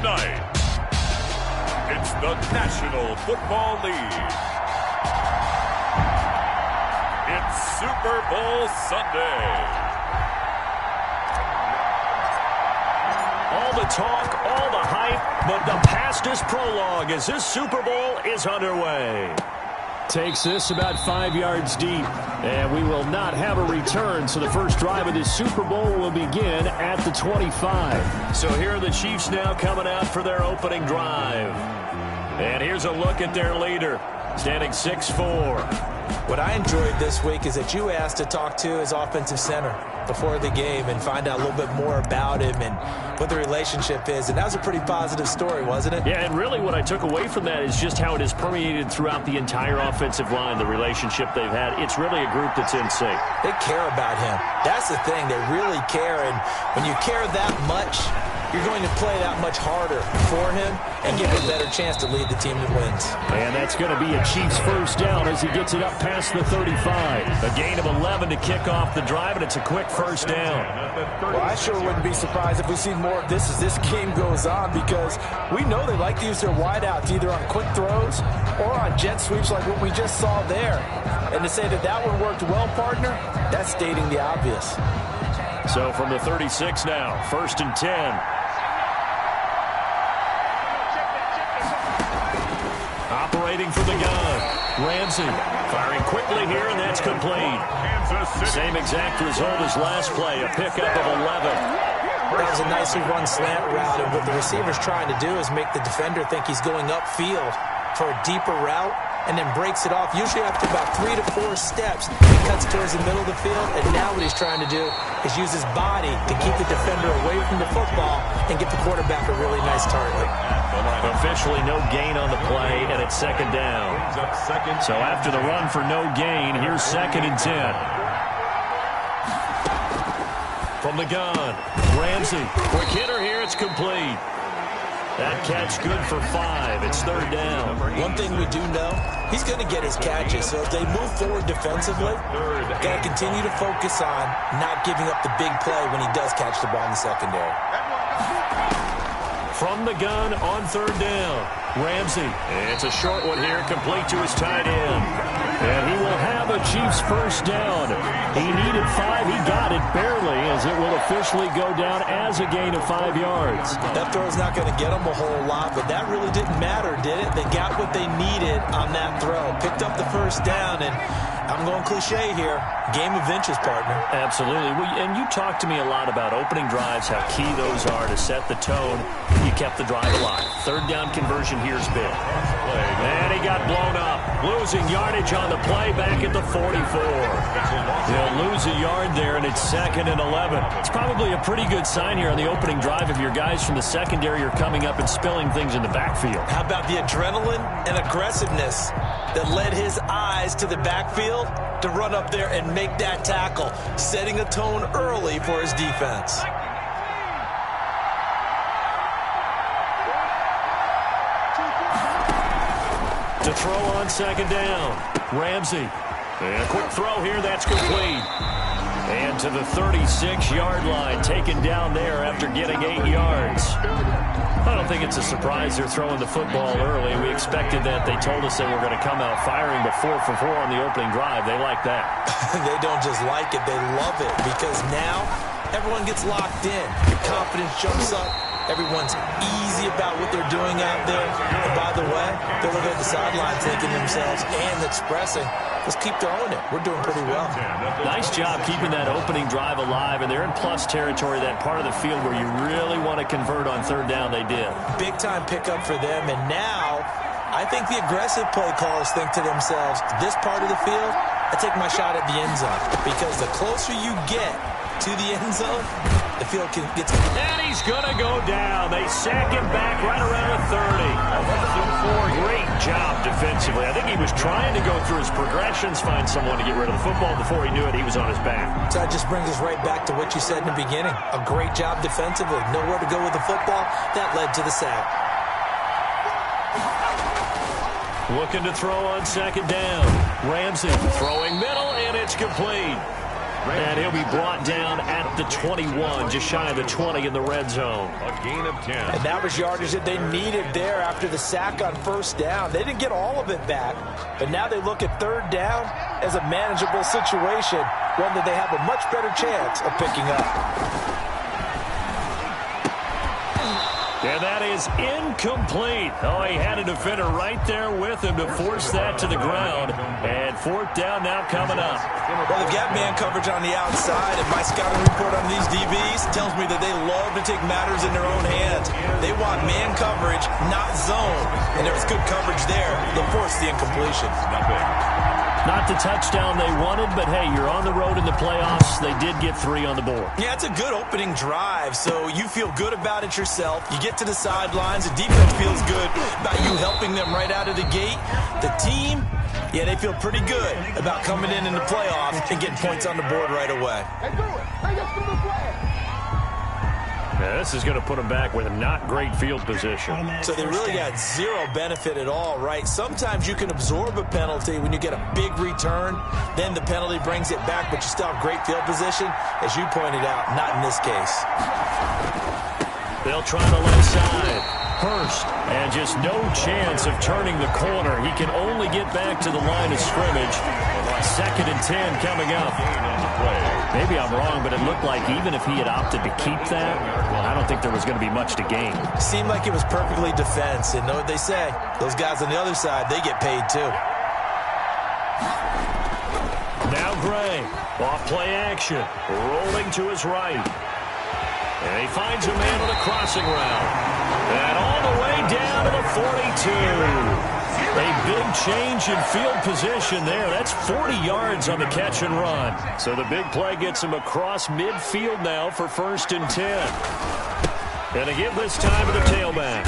Tonight, it's the National Football League. It's Super Bowl Sunday. All the talk, all the hype, but the past is prologue as this Super Bowl is underway. Takes this about 5 yards deep, and we will not have a return, so the first drive of this Super Bowl will begin at the 25. So here are the Chiefs now coming out for their opening drive. And here's a look at their leader, standing 6'4". What I enjoyed this week is that you asked to talk to his offensive center before the game and find out a little bit more about him and what the relationship is. And that was a pretty positive story, wasn't it? Yeah, and really what I took away from that is just how it has permeated throughout the entire offensive line, the relationship they've had. It's really a group that's in sync. They care about him. That's the thing. They really care. And when you care that much, you're going to play that much harder for him and give him a better chance to lead the team that wins. And that's going to be a Chiefs first down as he gets it up past the 35. A gain of 11 to kick off the drive, and it's a quick first down. Well, I sure wouldn't be surprised if we see more of this as this game goes on, because we know they like to use their wideouts either on quick throws or on jet sweeps like what we just saw there. And to say that that one worked well, partner, that's stating the obvious. So from the 36 now, 1st and 10. Operating from the gun, Ramsey firing quickly here, and that's complete. Same exact result as last play, a pickup of 11. That was a nicely run slant route, and what the receiver's trying to do is make the defender think he's going upfield for a deeper route, and then breaks it off, usually after about 3 to 4 steps. He cuts towards the middle of the field, and now what he's trying to do is use his body to keep the defender away from the football and get the quarterback a really nice target. Officially no gain on the play, and it's 2nd down. So after the run for no gain, here's 2nd and 10. From the gun, Ramsey, quick hitter here, it's complete. That catch good for 5. It's 3rd down. One thing we do know, he's going to get his catches. So if they move forward defensively, got to continue to focus on not giving up the big play when he does catch the ball in the secondary. From the gun on 3rd down, Ramsey. It's a short one here, complete to his tight end. And he will have a Chiefs first down. He needed 5. He got it barely, as it will officially go down as a gain of 5 yards. That throw's not going to get them a whole lot, but that really didn't matter, did it? They got what they needed on that throw. Picked up the first down, and I'm going cliche here. Game of inches, partner. Absolutely. And you talked to me a lot about opening drives, how key those are to set the tone. You kept the drive alive. 3rd down conversion here's big. And he got blown up. Losing yardage on the play back at the 44. He'll lose a yard there, and it's 2nd and 11. It's probably a pretty good sign here on the opening drive if your guys from the secondary are coming up and spilling things in the backfield. How about the adrenaline and aggressiveness that led his eyes to the backfield to run up there and make that tackle, setting a tone early for his defense. To throw on 2nd down, Ramsey. And a quick throw here, that's complete. And to the 36-yard line, taken down there after getting 8 yards. I don't think it's a surprise they're throwing the football early. We expected that. They told us they were going to come out firing, but 4 for 4 on the opening drive. They like that. They don't just like it, they love it, because now everyone gets locked in. Your confidence jumps up. Everyone's easy about what they're doing out there. And by the way, they're looking at the sidelines thinking to themselves and expressing, let's keep throwing it. We're doing pretty well. Nice job keeping that opening drive alive, and they're in plus territory, that part of the field where you really want to convert on 3rd down. They did. Big-time pickup for them, and now I think the aggressive play callers think to themselves, this part of the field, I take my shot at the end zone, because the closer you get to the end zone, the field gets... And he's going to go down. They sack him back right around the 30. Great job defensively. I think he was trying to go through his progressions, find someone to get rid of the football. Before he knew it, he was on his back. So that just brings us right back to what you said in the beginning. A great job defensively. Nowhere to go with the football. That led to the sack. Looking to throw on 2nd down. Ramsey throwing middle, and it's complete. And he'll be brought down at the 21, just shy of the 20 in the red zone. A gain of 10. And that was yardage that they needed there after the sack on first down. They didn't get all of it back, but now they look at third down as a manageable situation, one that they have a much better chance of picking up. And that is incomplete. Oh, he had a defender right there with him to force that to the ground. And fourth down now coming up. Well, they've got man coverage on the outside, and my scouting report on these DBs tells me that they love to take matters in their own hands. They want man coverage, not zone. And there was good coverage there. They'll force the incompletion. Not the touchdown they wanted, but hey, you're on the road in the playoffs. They did get 3 on the board. Yeah, it's a good opening drive, so you feel good about it yourself. You get to the sidelines. The defense feels good about you helping them right out of the gate. The team, yeah, they feel pretty good about coming in the playoffs and getting points on the board right away. Yeah, this is going to put them back with a not great field position. So they really got zero benefit at all, right? Sometimes you can absorb a penalty when you get a big return. Then the penalty brings it back, but you still have great field position. As you pointed out, not in this case. They'll try the left side. Hurst, and just no chance of turning the corner. He can only get back to the line of scrimmage. 2nd and 10 coming up. Maybe I'm wrong, but it looked like even if he had opted to keep that, I don't think there was going to be much to gain. Seemed like it was perfectly defense, and know what they say. Those guys on the other side, they get paid too. Now Gray, off play action, rolling to his right. And he finds a man on a crossing route. And all the way down to the 42. A big change in field position there. That's 40 yards on the catch and run. So the big play gets him across midfield now for 1st and 10. And they give this time to the tailback.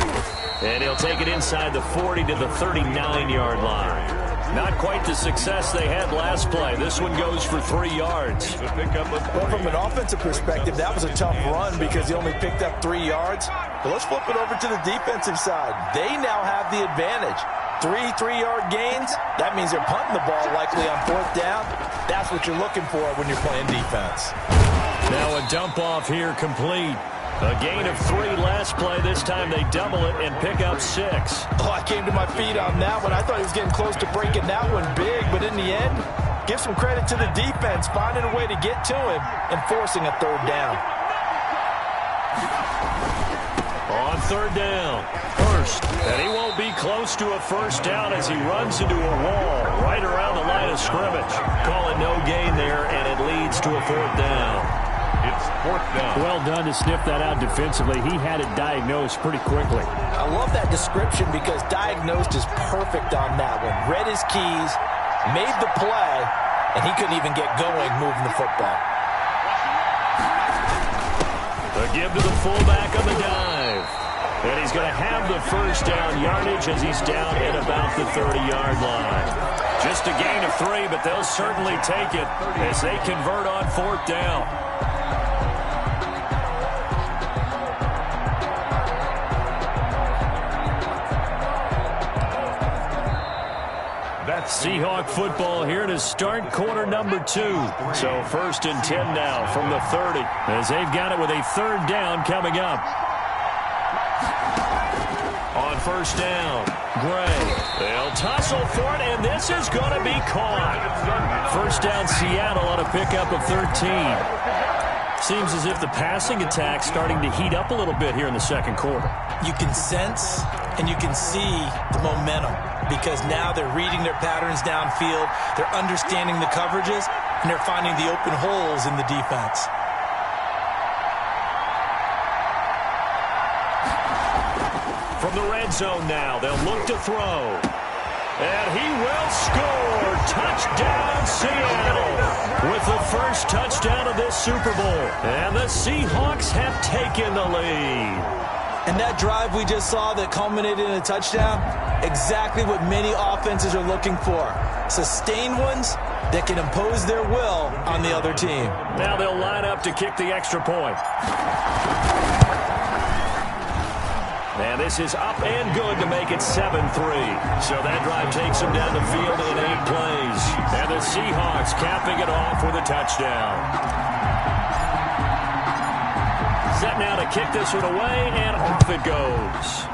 And he'll take it inside the 40 to the 39-yard line. Not quite the success they had last play. This one goes for 3 yards. Well, from an offensive perspective, that was a tough run because he only picked up 3 yards. But let's flip it over to the defensive side. They now have the advantage. 3-3-yard gains, that means they're punting the ball likely on 4th down. That's what you're looking for when you're playing defense. Now a dump off here complete. A gain of 3 last play. This time they double it and pick up 6. Oh, I came to my feet on that one. I thought he was getting close to breaking that one big, but in the end, give some credit to the defense, finding a way to get to him and forcing a 3rd down. On 3rd down, Hurst, and he won't be close to a 1st down as he runs into a wall right around the line of scrimmage. Calling no gain there, and it leads to a 4th down. It's 4th down. Well done to sniff that out defensively. He had it diagnosed pretty quickly. I love that description because diagnosed is perfect on that one. Read his keys, made the play, and he couldn't even get going moving the football. A give to the fullback on the dive. And he's going to have the 1st down yardage as he's down at about the 30-yard line. Just a gain of 3, but they'll certainly take it as they convert on 4th down. Seahawk football here to start quarter number 2. So 1st and 10 now from the 30 as they've got it with a 3rd down coming up. On 1st down, Gray. They'll tussle for it, and this is going to be caught. 1st down, Seattle on a pickup of 13. Seems as if the passing attack's starting to heat up a little bit here in the 2nd quarter. You can sense and you can see the momentum because now they're reading their patterns downfield, they're understanding the coverages, and they're finding the open holes in the defense. From the red zone now, they'll look to throw. And he will score. Touchdown, Seattle. With the 1st touchdown of this Super Bowl. And the Seahawks have taken the lead. And that drive we just saw that culminated in a touchdown, exactly what many offenses are looking for. Sustained ones that can impose their will on the other team. Now they'll line up to kick the extra point. And this is up and good to make it 7-3. So that drive takes them down the field in 8 plays. And the Seahawks capping it off with a touchdown. Set now to kick this one away, and off it goes.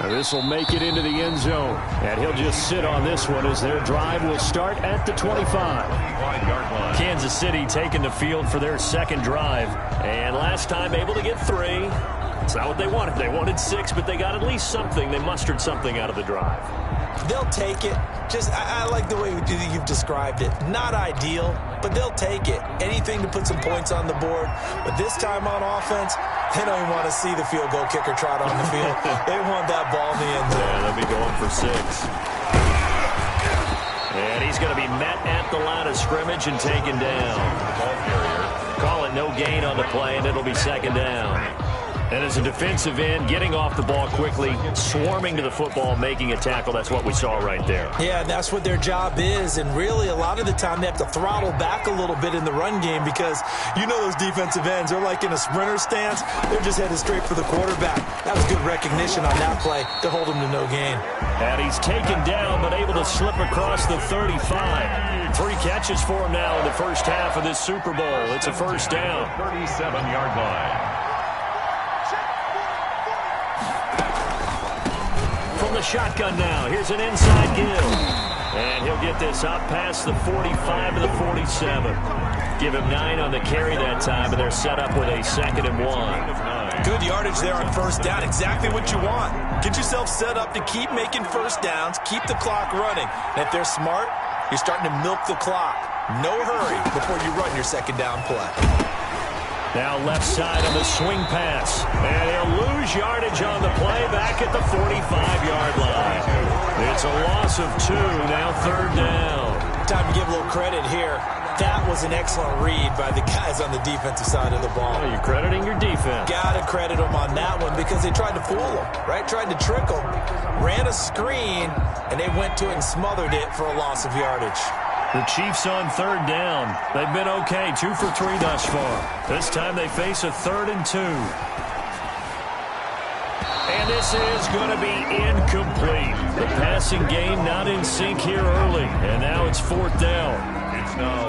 This will make it into the end zone. And he'll just sit on this one as their drive will start at the 25. Kansas City taking the field for their second drive. And last time able to get 3. It's not what they wanted. They wanted 6, but they got at least something. They mustered something out of the drive. They'll take it. I like the way you've described it. Not ideal, but they'll take it. Anything to put some points on the board. But this time on offense, they don't even want to see the field goal kicker trot on the field. They want that ball in the end zone. Yeah, they'll be going for 6. And he's going to be met at the line of scrimmage and taken down. Call it no gain on the play, and it'll be second down. And as a defensive end, getting off the ball quickly, swarming to the football, making a tackle, that's what we saw right there. Yeah, that's what their job is. And really, a lot of the time, they have to throttle back a little bit in the run game because you know those defensive ends, they're like in a sprinter stance. They're just headed straight for the quarterback. That was good recognition on that play to hold him to no gain. And he's taken down, but able to slip across the 35. 3 catches for him now in the first half of this Super Bowl. It's a first down. 37-yard line. From the shotgun now, here's an inside give. And he'll get this up past the 45 to the 47. Give him 9 on the carry that time, and they're set up with a 2nd and 1. Good yardage there on first down. Exactly what you want. Get yourself set up to keep making first downs, keep the clock running. And if they're smart, you're starting to milk the clock. No hurry before you run your second down play. Now left side on the swing pass. And he'll lose yardage on the play back at the 45-yard line. It's a loss of 2, now 3rd down. Time to give a little credit here. That was an excellent read by the guys on the defensive side of the ball. Oh, you're crediting your defense. Got to credit them on that one because they tried to fool them, right? Tried to trick them. Ran a screen, and they went to it and smothered it for a loss of yardage. The Chiefs on 3rd down. They've been okay, 2 for 3 thus far. This time they face a 3rd and 2. And this is going to be incomplete. The passing game not in sync here early. And now it's 4th down.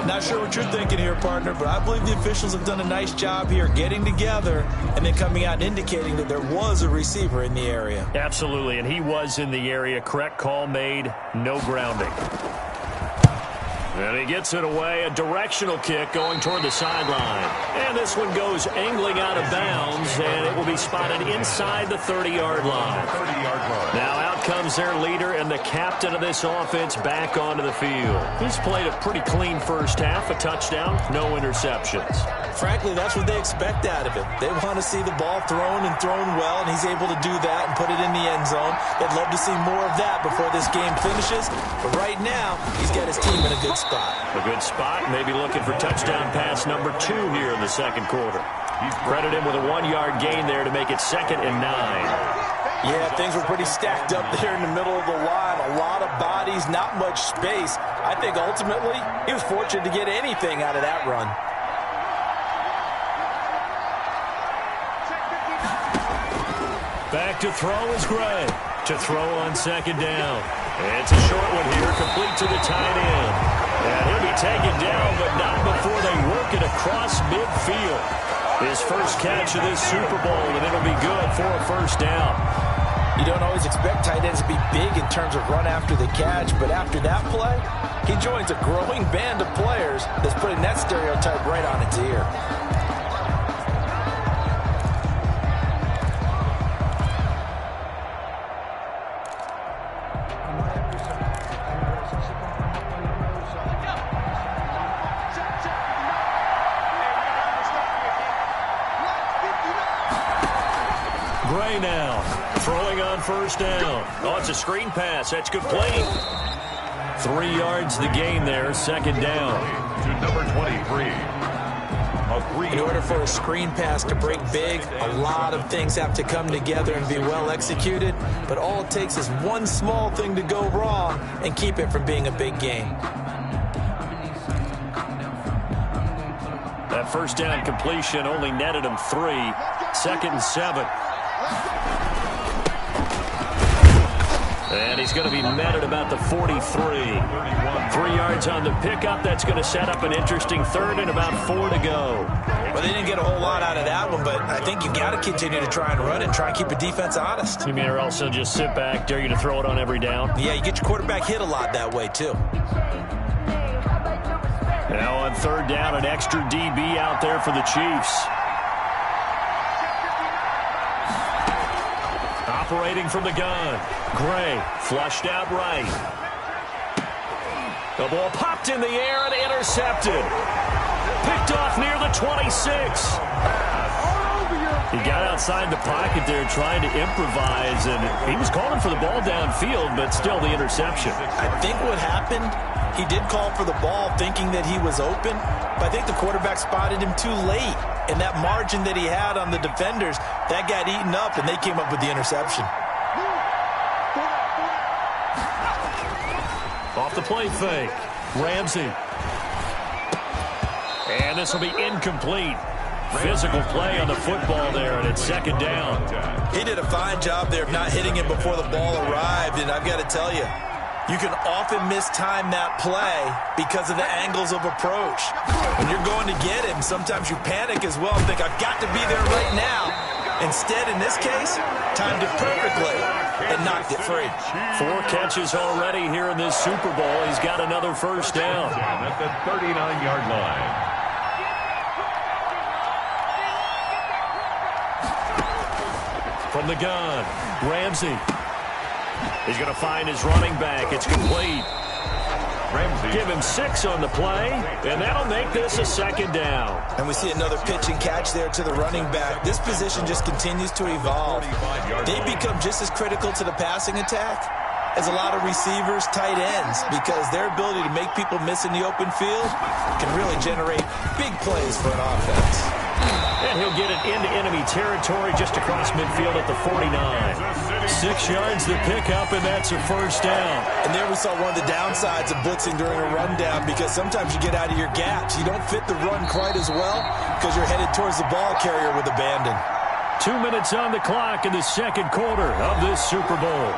Not sure what you're thinking here, partner, but I believe the officials have done a nice job here getting together and then coming out and indicating that there was a receiver in the area. Absolutely, and he was in the area. Correct call made, no grounding. And he gets it away, a directional kick going toward the sideline. And this one goes angling out of bounds, and it will be spotted inside the 30-yard line. Now out comes their leader and the captain of this offense back onto the field. He's played a pretty clean first half, a touchdown, no interceptions. Frankly, that's what they expect out of him. They want to see the ball thrown and thrown well, and he's able to do that and put it in the end zone. They'd love to see more of that before this game finishes. But right now, he's got his team in a good spot. A good spot, maybe looking for touchdown pass number 2 here in the second quarter. Credit him with a 1-yard gain there to make it 2nd and 9. Yeah, things were pretty stacked up there in the middle of the line. A lot of bodies, not much space. I think ultimately he was fortunate to get anything out of that run. Back to throw is Gray. To throw on 2nd down. It's a short one here, complete to the tight end. And he'll be taken down, but not before they work it across midfield. His first catch of this Super Bowl, and it'll be good for a first down. You don't always expect tight ends to be big in terms of run after the catch, but after that play, he joins a growing band of players that's putting that stereotype right on its ear. Gray now, throwing on first down. Oh, it's a screen pass. That's good play. 3 yards the gain there, 2nd down. To number 23. In order for a screen pass to break big, a lot of things have to come together and be well executed, but all it takes is one small thing to go wrong and keep it from being a big gain. That first down completion only netted him 3. 2nd and 7. And he's going to be met at about the 43. 3 yards on the pickup. That's going to set up an interesting 3rd and about 4 to go. Well, they didn't get a whole lot out of that one, but I think you got to continue to try and run and try and keep the defense honest. You mean or else they'll just sit back, dare you to throw it on every down? Yeah, you get your quarterback hit a lot that way, too. Now on 3rd down, an extra DB out there for the Chiefs. Operating from the gun. Gray flushed out right. The ball popped in the air and intercepted. Picked off near the 26. He got outside the pocket there trying to improvise, and he was calling for the ball downfield, but still the interception. I think what happened, he did call for the ball thinking that he was open, but I think the quarterback spotted him too late. And that margin that he had on the defenders, that got eaten up, and they came up with the interception. Off the play fake. Ramsey. And this will be incomplete. Physical play on the football there, and it's 2nd down. He did a fine job there of not hitting him before the ball arrived, and I've got to tell you, you can often mistime that play because of the angles of approach. When you're going to get him, sometimes you panic as well and think, I've got to be there right now. Instead, in this case, timed it perfectly and knocked it free. 4 catches already here in this Super Bowl. He's got another 1st down. At the 39-yard line. From the gun, Ramsey. He's going to find his running back. It's complete. Ramsey. Give him 6 on the play, and that'll make this a 2nd down. And we see another pitch and catch there to the running back. This position just continues to evolve. They become just as critical to the passing attack as a lot of receivers, tight ends, because their ability to make people miss in the open field can really generate big plays for an offense. And he'll get it into enemy territory just across midfield at the 49. 6 yards to pick up, and that's a 1st down. And there we saw one of the downsides of blitzing during a rundown, because sometimes you get out of your gaps. You don't fit the run quite as well because you're headed towards the ball carrier with abandon. 2 minutes on the clock in the 2nd quarter of this Super Bowl.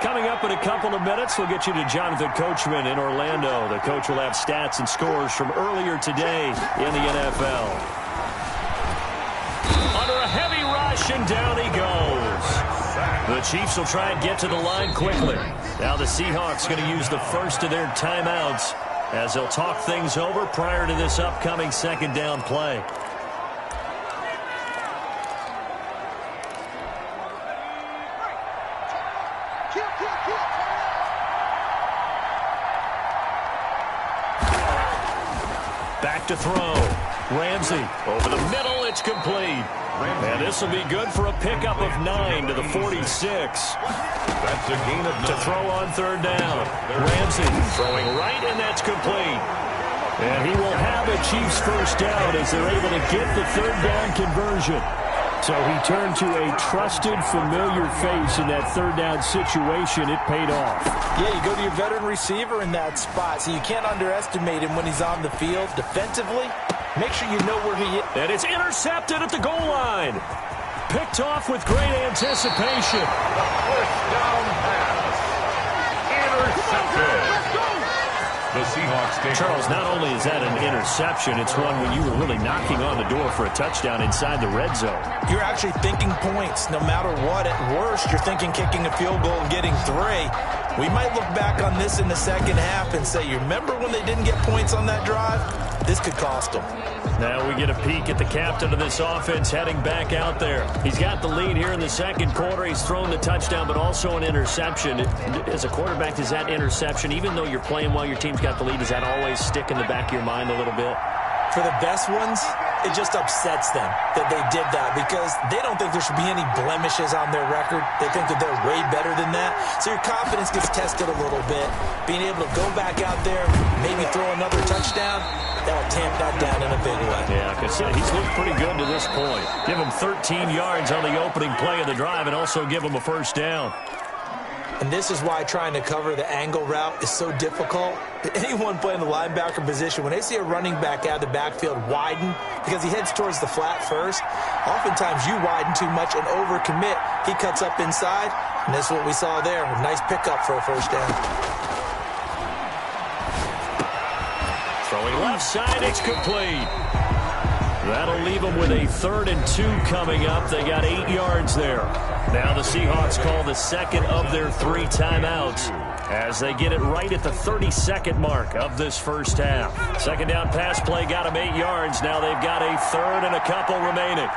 Coming up in a couple of minutes, we'll get you to Jonathan Coachman in Orlando. The coach will have stats and scores from earlier today in the NFL. Under a heavy rush, and down he goes. The Chiefs will try and get to the line quickly. Now the Seahawks going to use the first of their timeouts as they'll talk things over prior to this upcoming 2nd down play. Back to throw. Ramsey over the middle. It's complete. And this will be good for a pickup of 9 to the 46. That's a gain of 9. To throw on 3rd down. Ramsey throwing right, and that's complete. And he will have a Chiefs 1st down as they're able to get the 3rd down conversion. So he turned to a trusted, familiar face in that 3rd down situation. It paid off. Yeah, you go to your veteran receiver in that spot, so you can't underestimate him when he's on the field defensively. Make sure you know where he is. And it's intercepted at the goal line. Picked off with great anticipation. 1st down pass. Intercepted. The Seahawks take Charles, not only is that an interception, it's one when you were really knocking on the door for a touchdown inside the red zone. You're actually thinking points no matter what. At worst, you're thinking kicking a field goal and getting 3. We might look back on this in the 2nd half and say, you remember when they didn't get points on that drive? This could cost them. Now we get a peek at the captain of this offense heading back out there. He's got the lead here in the 2nd quarter. He's thrown the touchdown, but also an interception. As a quarterback, does that interception, even though you're playing while your team's got the lead, does that always stick in the back of your mind a little bit? For the best ones, it just upsets them that they did that because they don't think there should be any blemishes on their record. They think that they're way better than that. So your confidence gets tested a little bit. Being able to go back out there, maybe throw another touchdown, that'll tamp that down in a big way. Yeah, like I said, he's looked pretty good to this point. Give him 13 yards on the opening play of the drive and also give him a 1st down. And this is why trying to cover the angle route is so difficult. Anyone playing the linebacker position, when they see a running back out of the backfield widen because he heads towards the flat first, oftentimes you widen too much and overcommit. He cuts up inside, and this is what we saw there. A nice pickup for a first down. Throwing left side, it's complete. That'll leave them with a 3rd and 2 coming up. They got 8 yards there. Now the Seahawks call the second of their 3 timeouts as they get it right at the 32nd mark of this first half. Second down pass play got them 8 yards. Now they've got a 3rd and a couple remaining.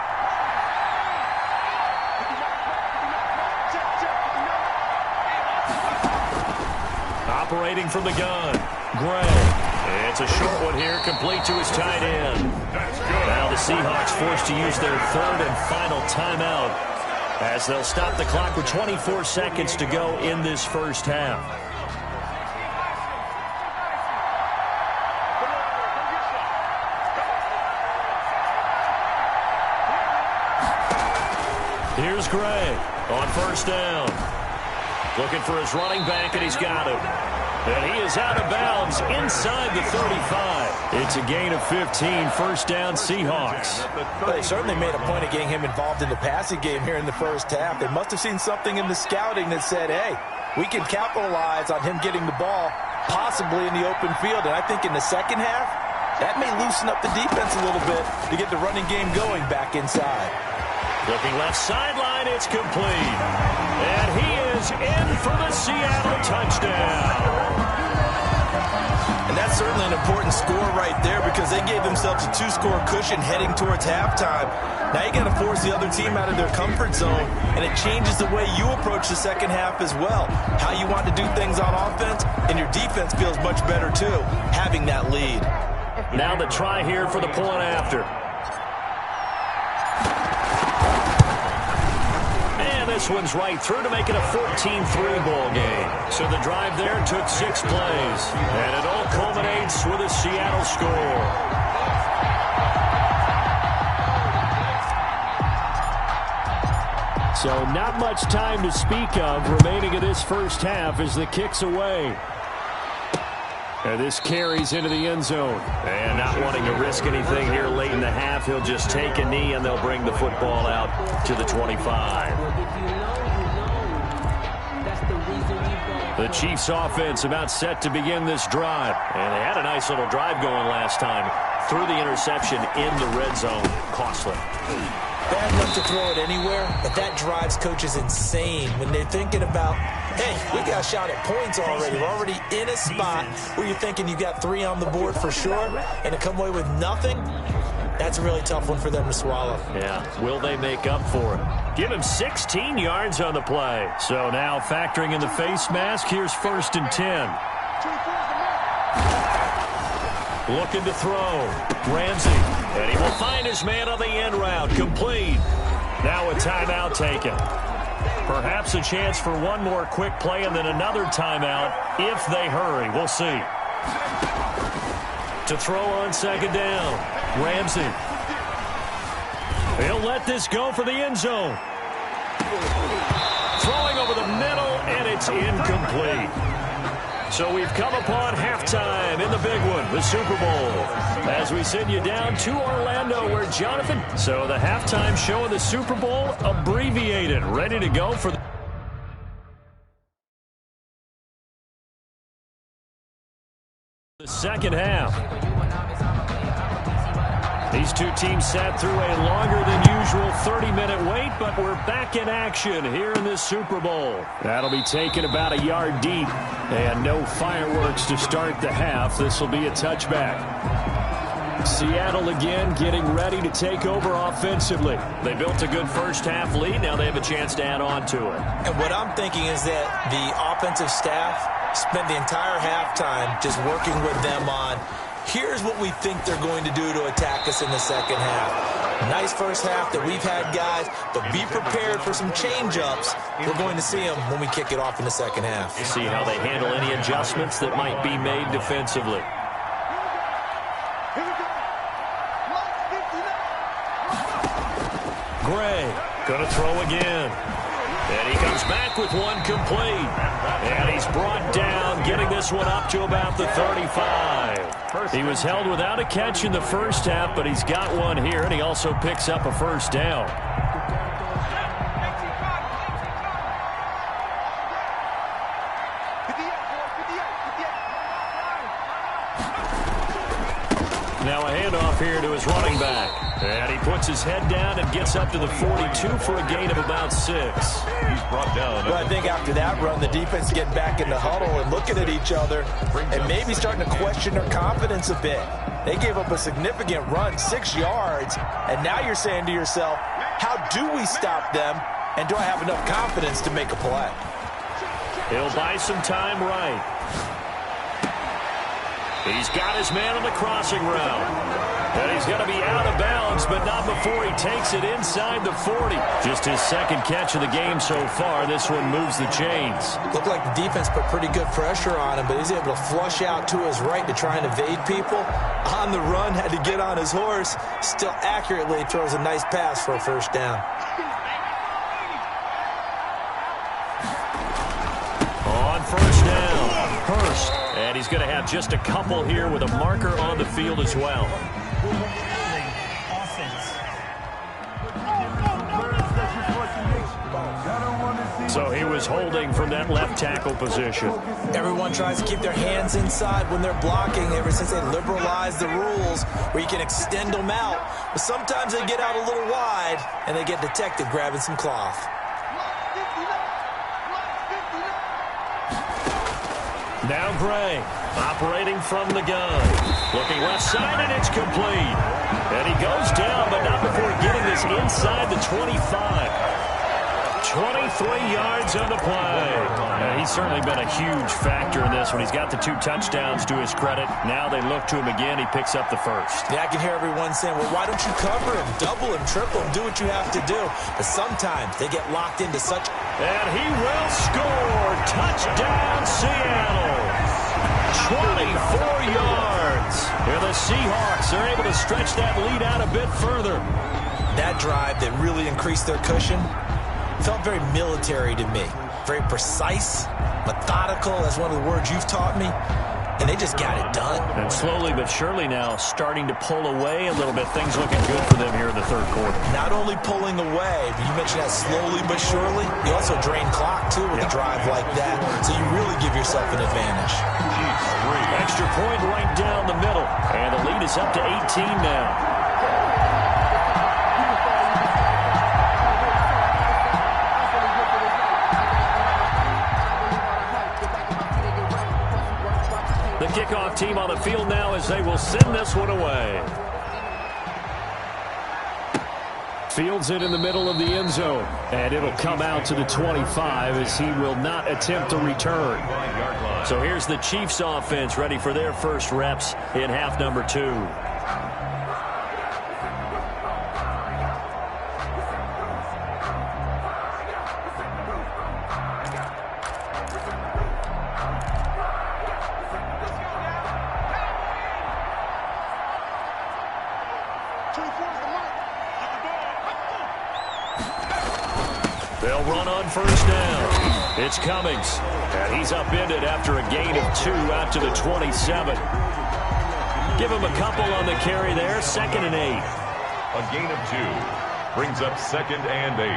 Operating from the gun, Gray. It's a short one here, complete to his tight end. Now the Seahawks forced to use their 3rd and final timeout as they'll stop the clock with 24 seconds to go in this first half. Here's Gray on first down. Looking for his running back, and he's got him. And he is out of bounds inside the 35. It's a gain of 15, first down Seahawks. Well, they certainly made a point of getting him involved in the passing game here in the first half. They must have seen something in the scouting that said, hey, we can capitalize on him getting the ball possibly in the open field. And I think in the second half, that may loosen up the defense a little bit to get the running game going back inside. Looking left sideline, it's complete. And he is in for the Seattle touchdown. And that's certainly an important score right there because they gave themselves a 2-score cushion heading towards halftime. Now you got to force the other team out of their comfort zone, and it changes the way you approach the second half as well. How you want to do things on offense, and your defense feels much better too, having that lead. Now the try here for the point after. This one's right through to make it a 14-3 ball game. So the drive there took 6 plays. And it all culminates with a Seattle score. So not much time to speak of remaining in this first half as the kick's away. And this carries into the end zone. And not wanting to risk anything here late in the half, he'll just take a knee and they'll bring the football out to the 25. The Chiefs offense about set to begin this drive. And they had a nice little drive going last time. Threw the interception in the red zone. Costly. Bad luck to throw it anywhere, but that drives coaches insane when they're thinking about, hey, we got a shot at points already. We're already in a spot where you're thinking you got 3 on the board for sure, and to come away with nothing, that's a really tough one for them to swallow. Yeah, will they make up for it? Give him 16 yards on the play. So now factoring in the face mask, here's 1st and 10. Looking to throw. Ramsey. And he will find his man on the end route. Complete. Now a timeout taken. Perhaps a chance for one more quick play and then another timeout if they hurry. We'll see. To throw on second down. Ramsey. He'll let this go for the end zone. Throwing over the middle, and it's incomplete. So we've come upon halftime in the big one, the Super Bowl. As we send you down to Orlando, where Jonathan. So the halftime show of the Super Bowl abbreviated, ready to go for the second half. These two teams sat through a longer than usual 30-minute wait, but we're back in action here in this Super Bowl. That'll be taken about a yard deep, and no fireworks to start the half. This will be a touchback. Seattle again getting ready to take over offensively. They built a good first half lead. Now they have a chance to add on to it. And what I'm thinking is that the offensive staff spent the entire halftime just working with them on, here's what we think they're going to do to attack us in the second half. Nice first half that we've had, guys, but be prepared for some change-ups. We're going to see them when we kick it off in the second half. See how they handle any adjustments that might be made defensively. Gray going to throw again. And he comes back with one complete. And he's brought down, getting this one up to about the 35. He was held without a catch in the first half, but he's got one here, and he also picks up a first down. Now a handoff here to his running back. And he puts his head down and gets up to the 42 for a gain of about 6. He's brought down. Well, I think after that run, the defense is getting back in the huddle and looking at each other and maybe starting to question their confidence a bit. They gave up a significant run, 6 yards, and now you're saying to yourself, how do we stop them, and do I have enough confidence to make a play? He'll buy some time right. He's got his man on the crossing route. And he's going to be out of bounds, but not before he takes it inside the 40. Just his second catch of the game so far. This one moves the chains. Looked like the defense put pretty good pressure on him, but he's able to flush out to his right to try and evade people. On the run, had to get on his horse. Still accurately throws a nice pass for a first down. On first down, Hurst. And he's going to have just a couple here with a marker on the field as well. So he was holding from that left tackle position. Everyone tries to keep their hands inside when they're blocking ever since they liberalized the rules where you can extend them out. But sometimes they get out a little wide and they get detected grabbing some cloth. Now Gray, operating from the gun. Looking left side, and it's complete. And he goes down, but not before getting this inside the 25. 23 yards on the play. He's certainly been a huge factor in this one. He's got the 2 touchdowns to his credit. Now they look to him again. He picks up the first. Yeah, I can hear everyone saying, well, why don't you cover him, double him, triple him, do what you have to do. But sometimes they get locked into such... And he will score. Touchdown, Seattle. 24 yards. Here the Seahawks are able to stretch that lead out a bit further. That drive that really increased their cushion felt very military to me. Very precise, methodical. That's one of the words you've taught me. And they just got it done. And slowly but surely now starting to pull away a little bit. Things looking good for them here in the third quarter. Not only pulling away, but you mentioned that slowly but surely. You also drain clock, too, with a drive like that. So you really give yourself an advantage. Extra point right down the middle. And the lead is up to 18 now. The kickoff team on the field now as they will send this one away. Fields it in the middle of the end zone. And it'll come out to the 25 as he will not attempt to return. So here's the Chiefs offense ready for their first reps in half number 2. They'll run on first down. It's Cummings. And he's upended after a gain of 2 out to the 27. Give him a couple on the carry there. 2nd and 8. A gain of 2 brings up 2nd and 8.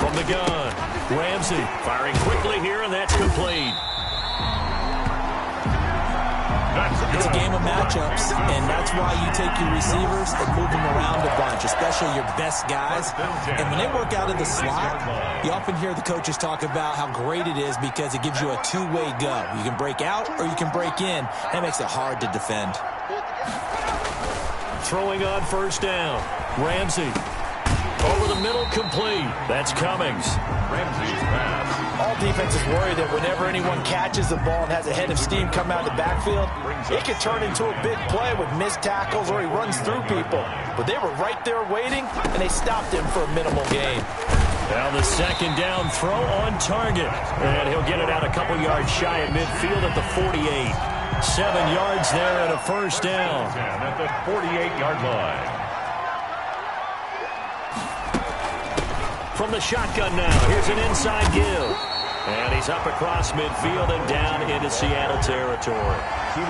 From the gun, Ramsey firing quickly here, and that's complete. It's a game of matchups, and that's why you take your receivers and move them around a bunch, especially your best guys. And when they work out of the slot, you often hear the coaches talk about how great it is because it gives you a two-way go. You can break out or you can break in. That makes it hard to defend. Throwing on first down, Ramsey. Over the middle, complete. That's Cummings. Ramsey's pass. All defenses worry that whenever anyone catches the ball and has a head of steam come out of the backfield, it could turn into a big play with missed tackles or he runs through people. But they were right there waiting, and they stopped him for a minimal gain. Now the second down throw on target. And he'll get it out a couple yards shy at midfield at the 48. 7 yards there and a first down. At the 48-yard line. from the shotgun now. Here's an inside give. And he's up across midfield and down into Seattle territory.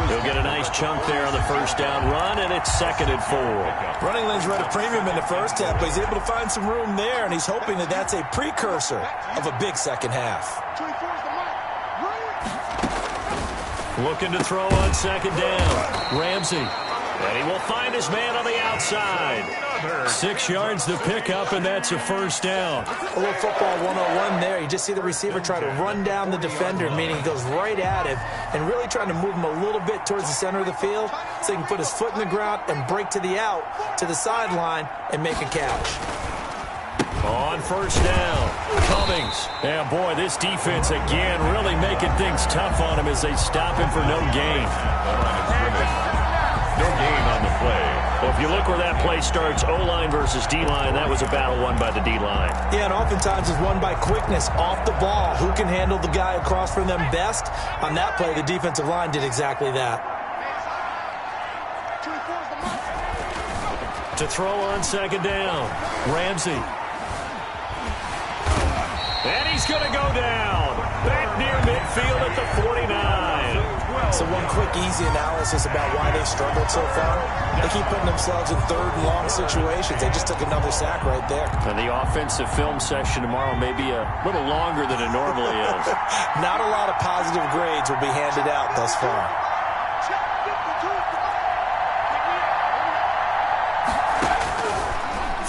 He'll get a nice chunk there on the first down run, and it's 2nd and 4. Running lanes were at a premium in the first half, but he's able to find some room there, and he's hoping that that's a precursor of a big second half. Looking to throw on 2nd down. Ramsey. And he will find his man on the outside. 6 yards to pick up, and that's a first down. A little football 101 there. You just see the receiver try to run down the defender, meaning he goes right at him and really trying to move him a little bit towards the center of the field so he can put his foot in the ground and break to the out, to the sideline, and make a catch. On first down, Cummings. Yeah, boy, this defense again really making things tough on him as they stop him for no gain. No gain on the play. Well, if you look where that play starts, O-line versus D-line, that was a battle won by the D-line. Yeah, and oftentimes it's won by quickness off the ball. Who can handle the guy across from them best? On that play, the defensive line did exactly that. To throw on 2nd down, Ramsey. And he's going to go down. Back near midfield at the 49. So one quick, easy analysis about why they've struggled so far. They keep putting themselves in 3rd and long situations. They just took another sack right there. And the offensive film session tomorrow may be a little longer than it normally is. Not a lot of positive grades will be handed out thus far.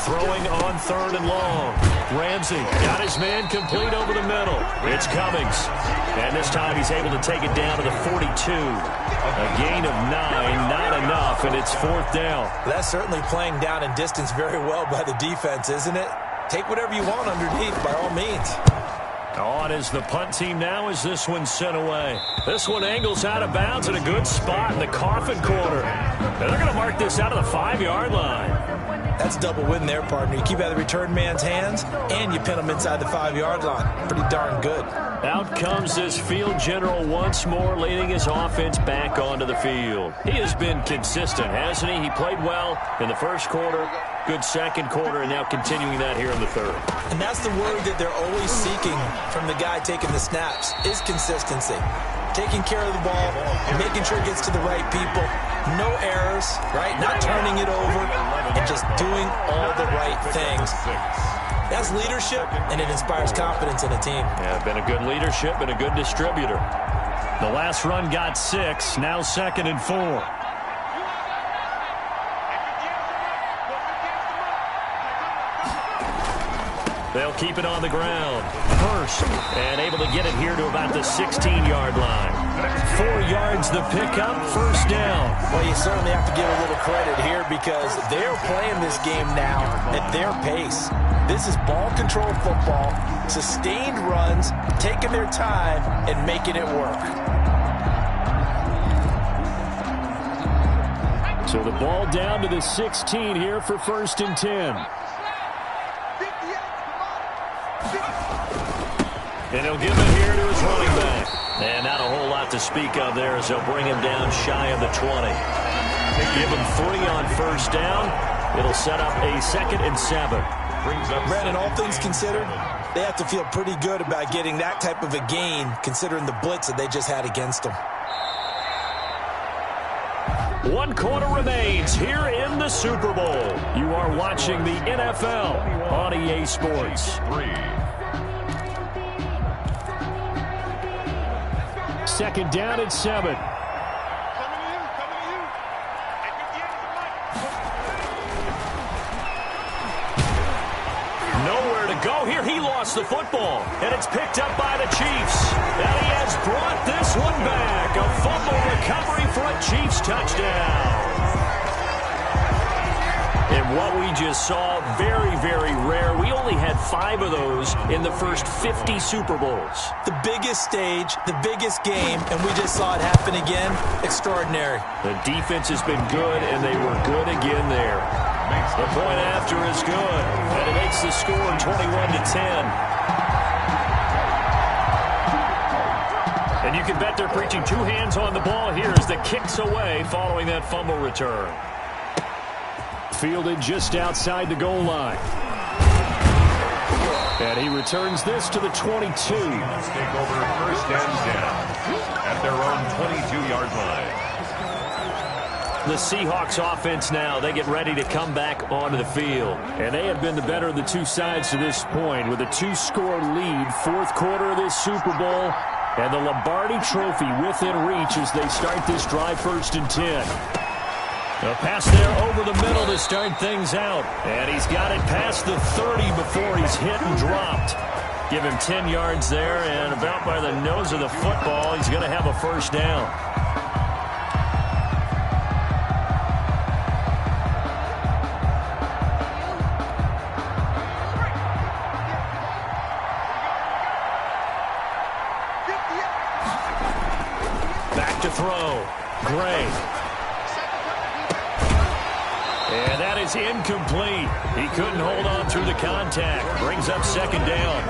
Throwing on 3rd and long. Ramsey got his man complete over the middle. It's Cummings. And this time he's able to take it down to the 42. A gain of 9, not enough, and it's 4th down. That's certainly playing down in distance very well by the defense, isn't it? Take whatever you want underneath, by all means. On is the punt team now as this one's sent away. This one angles out of bounds in a good spot in the coffin corner. And they're going to mark this out of the 5-yard line. That's double win there, partner. You keep out of the return man's hands, and you pin him inside the 5-yard line. Pretty darn good. Out comes this field general once more, leading his offense back onto the field. He has been consistent, hasn't he? He played well in the first quarter, good second quarter, and now continuing that here in the third. And that's the word that they're always seeking from the guy taking the snaps, is consistency. Taking care of the ball, making sure it gets to the right people, no errors, right? Not turning it over, and just doing all the right things. That's leadership, and it inspires confidence in a team. Yeah, been a good leadership and a good distributor. The last run got 6, now 2nd and 4. They'll keep it on the ground. Hurst, and able to get it here to about the 16-yard line. 4 yards the pickup, first down. Well, you certainly have to give a little credit here because they're playing this game now at their pace. This is ball control football, sustained runs, taking their time, and making it work. So the ball down to the 16 here for 1st and 10. And he'll give it here to his running back. And not a whole lot to speak of there as they'll bring him down shy of the 20. Give him 3 on first down. It'll set up a 2nd and 7. Brandon, all things considered, they have to feel pretty good about getting that type of a gain considering the blitz that they just had against them. 1 quarter remains here in the Super Bowl. You are watching the NFL on EA Sports. 2nd down and 7. Nowhere to go here. He lost the football, and it's picked up by the Chiefs. And he has brought this one back. A fumble recovery for a Chiefs touchdown. And what we just saw, very, very rare. We only had 5 of those in the first 50 Super Bowls. The biggest stage, the biggest game, and we just saw it happen again. Extraordinary. The defense has been good, and they were good again there. The point after is good, and it makes the score 21-10. And you can bet they're preaching 2 hands on the ball here as the kick's away following that fumble return. Fielded just outside the goal line. And he returns this to the 22. Take over first and 10 at their own 22-yard line. The Seahawks offense now, they get ready to come back onto the field. And they have been the better of the two sides to this point with a 2-score lead, fourth quarter of this Super Bowl. And the Lombardi Trophy within reach as they start this drive, first and 10. A pass there over the middle to start things out. And he's got it past the 30 before he's hit and dropped. Give him 10 yards there, and about by the nose of the football, he's going to have a first down. Back to throw. Gray. And that is incomplete. He couldn't hold on through the contact. Brings up second down.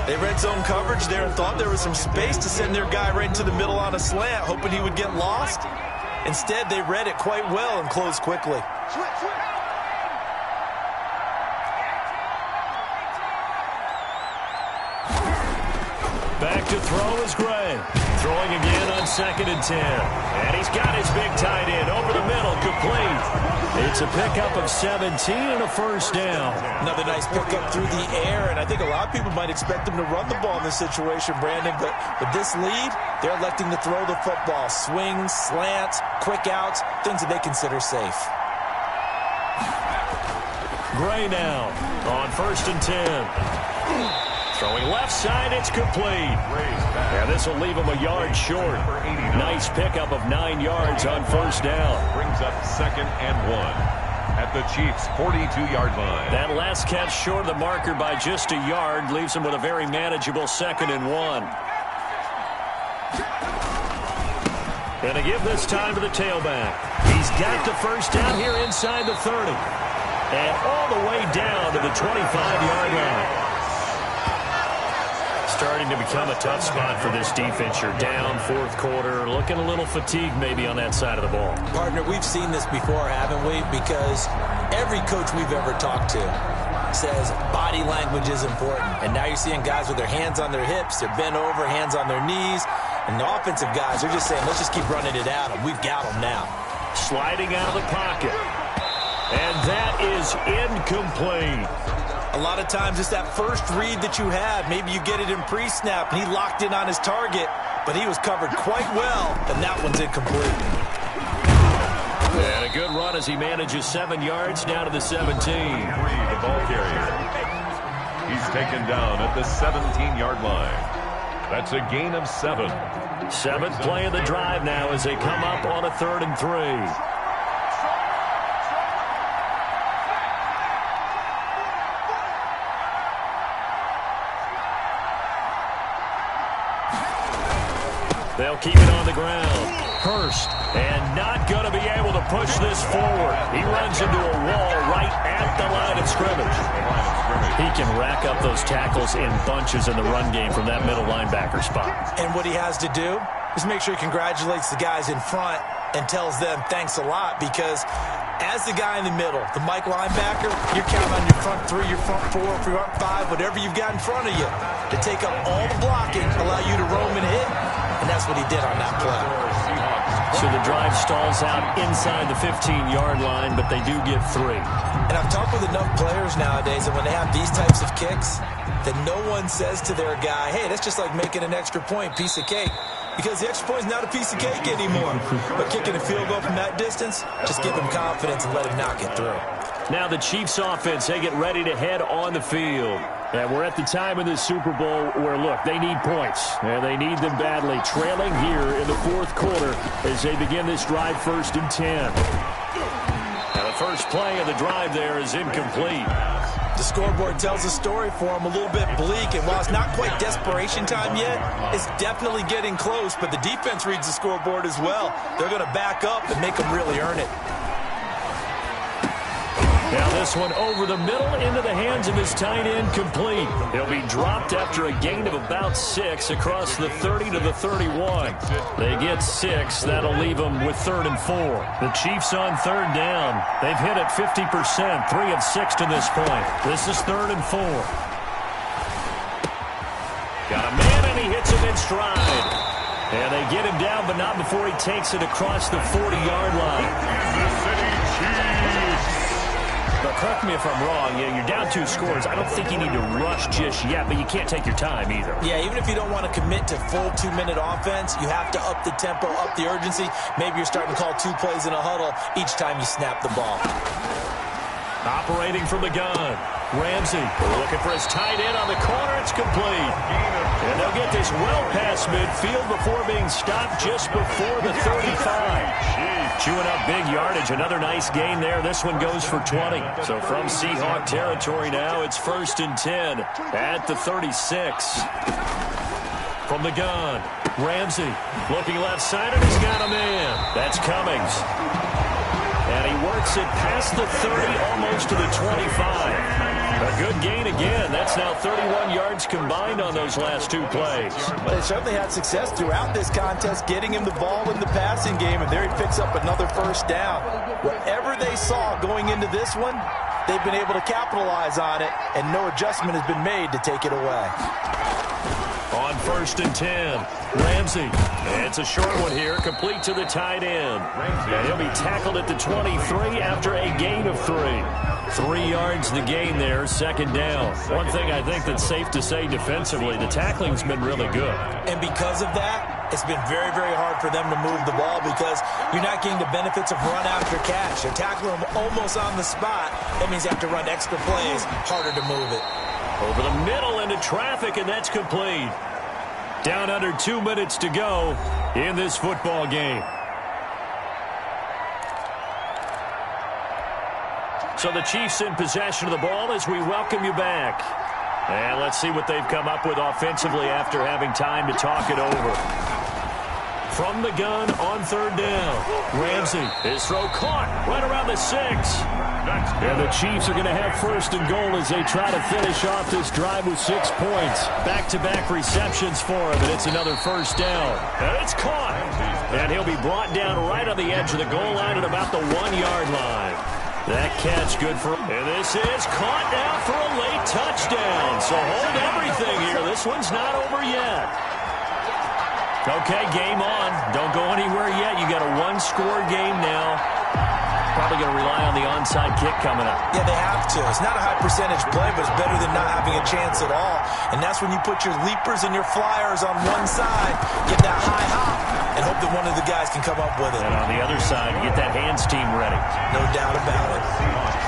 They read zone coverage there and thought there was some space to send their guy right into the middle on a slant, hoping he would get lost. Instead, they read it quite well and closed quickly. Back to throw is Gray. Throwing again on second and 10. And he's got his big tight end over the middle, complete. It's a pickup of 17 and a first down. Another nice pickup through the air, and I think a lot of people might expect them to run the ball in this situation, Brandon, but with this lead, they're electing to throw the football. Swings, slants, quick outs, things that they consider safe. Gray now on first and 10. Throwing left side, it's complete. Yeah, this will leave him a yard short. Nice pickup of 9 yards on first down. Brings up second and 1 at the Chiefs' 42-yard line. That last catch short of the marker by just a yard leaves him with a very manageable second and 1. And to give this time to the tailback. He's got the first down here inside the 30. And all the way down to the 25-yard line. Starting to become a tough spot for this defense. You're down fourth quarter, looking a little fatigued maybe on that side of the ball. Partner, we've seen this before, haven't we? Because every coach we've ever talked to says body language is important. And now you're seeing guys with their hands on their hips, they're bent over, hands on their knees. And the offensive guys are just saying, let's just keep running it at them. We've got them now. Sliding out of the pocket. And that is incomplete. A lot of times it's that first read that you have. Maybe you get it in pre-snap, and he locked in on his target, but he was covered quite well, and that one's incomplete. And a good run as he manages 7 yards down to the 17. The ball carrier. He's taken down at the 17-yard line. That's a gain of 7. Seventh play of the drive now as they come up on a 3rd and 3. They'll keep it on the ground. Hurst, and not going to be able to push this forward. He runs into a wall right at the line of scrimmage. He can rack up those tackles in bunches in the run game from that middle linebacker spot. And what he has to do is make sure he congratulates the guys in front and tells them thanks a lot, because as the guy in the middle, the Mike linebacker, you're counting on your front 3, your front 4, your front 5, whatever you've got in front of you to take up all the blocking, allow you to roam and hit. And that's what he did on that play. So the drive stalls out inside the 15-yard line, but they do get 3. And I've talked with enough players nowadays, and when they have these types of kicks, that no one says to their guy, hey, that's just like making an extra point, piece of cake. Because the extra point is not a piece of cake anymore. But kicking a field goal from that distance, just give him confidence and let him knock it through. Now the Chiefs offense, they get ready to head on the field. And we're at the time in the Super Bowl where, look, they need points. And they need them badly. Trailing here in the fourth quarter as they begin this drive, 1st and 10. Now the first play of the drive there is incomplete. The scoreboard tells a story for him, a little bit bleak, and while it's not quite desperation time yet, it's definitely getting close, but the defense reads the scoreboard as well. They're going to back up and make them really earn it. Now this one over the middle into the hands of his tight end, complete. He'll be dropped after a gain of about 6 across the 30 to the 31. They get 6. That'll leave them with 3rd and 4. The Chiefs on 3rd down. They've hit it 50%, 3 of 6 to this point. This is 3rd and 4. Got a man, and he hits him in stride. And they get him down, but not before he takes it across the 40-yard line. The City Chiefs. But correct me if I'm wrong, you're down 2 scores. I don't think you need to rush just yet, but you can't take your time either. Yeah, even if you don't want to commit to full 2-minute offense, you have to up the tempo, up the urgency. Maybe you're starting to call 2 plays in a huddle each time you snap the ball. Operating from the gun. Ramsey looking for his tight end on the corner. It's complete. And they'll get this well past midfield before being stopped just before the 35. Chewing up big yardage. Another nice gain there. This one goes for 20. So from Seahawk territory now, it's 1st and 10 at the 36. From the gun, Ramsey looking left side, and he's got a man. That's Cummings. And he works it past the 30, almost to the 25. A good gain again. That's now 31 yards combined on those last 2 plays. But they certainly had success throughout this contest, getting him the ball in the passing game, and there he picks up another 1st down. Whatever they saw going into this one, they've been able to capitalize on it, and no adjustment has been made to take it away. On 1st and 10, Ramsey. It's a short one here, complete to the tight end. And he'll be tackled at the 23 after a gain of 3. 3 yards the gain there, 2nd down. One thing I think that's safe to say defensively, the tackling's been really good. And because of that, it's been very, very hard for them to move the ball because you're not getting the benefits of run after catch. They're tackling them almost on the spot. That means you have to run extra plays, harder to move it. Over the middle into traffic, and that's complete. Down under 2 minutes to go in this football game. So the Chiefs in possession of the ball as we welcome you back. And let's see what they've come up with offensively after having time to talk it over. From the gun on 3rd down. Ramsey, his throw caught right around the 6. And the Chiefs are going to have 1st and goal as they try to finish off this drive with 6 points. Back-to-back receptions for him, and it's another 1st down. And it's caught. And he'll be brought down right on the edge of the goal line at about the 1-yard line. That catch good for him. And this is caught now for a late touchdown. So hold everything here. This one's not over yet. Okay, game on. Don't go anywhere yet. You got a 1-score game now. Probably going to rely on the onside kick coming up. Yeah, they have to. It's not a high percentage play, but it's better than not having a chance at all. And that's when you put your leapers and your flyers on one side, get that high hop, and hope that one of the guys can come up with it. And on the other side, get that hands team ready. No doubt about it.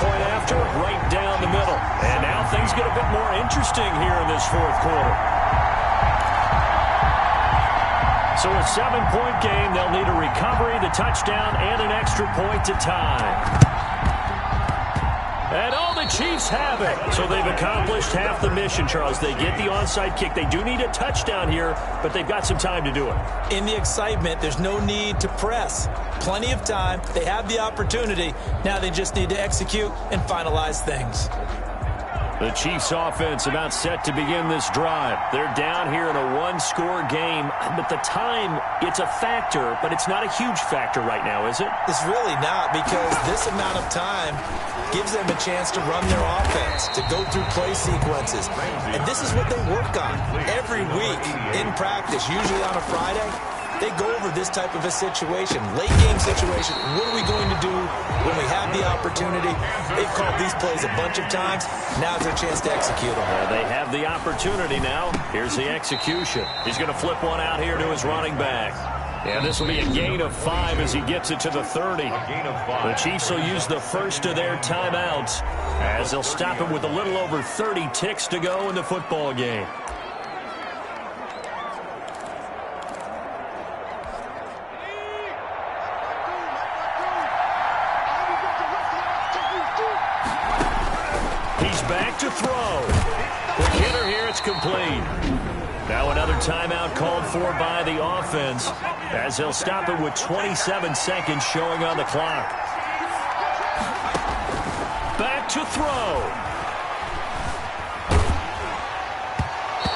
Point after, right down the middle. And now things get a bit more interesting here in this 4th quarter. So a 7-point game, they'll need a recovery, the touchdown, and an extra point to tie. And all the Chiefs have it. So they've accomplished half the mission, Charles. They get the onside kick. They do need a touchdown here, but they've got some time to do it. In the excitement, there's no need to press. Plenty of time. They have the opportunity. Now they just need to execute and finalize things. The Chiefs offense about set to begin this drive. They're down here in a 1-score game, but the time, it's a factor, but it's not a huge factor right now, is it? It's really not, because this amount of time gives them a chance to run their offense, to go through play sequences. And this is what they work on every week in practice, usually on a Friday. They go over this type of a situation, late game situation. What are we going to do when we have the opportunity? They've called these plays a bunch of times. Now's their chance to execute them. They have the opportunity now. Here's the execution. He's going to flip one out here to his running back. And this will be a gain of 5 as he gets it to the 30. The Chiefs will use the first of their timeouts as they'll stop him with a little over 30 ticks to go in the football game. Back to throw. The hitter here, it's complete. Now another timeout called for by the offense as they'll stop it with 27 seconds showing on the clock. Back to throw.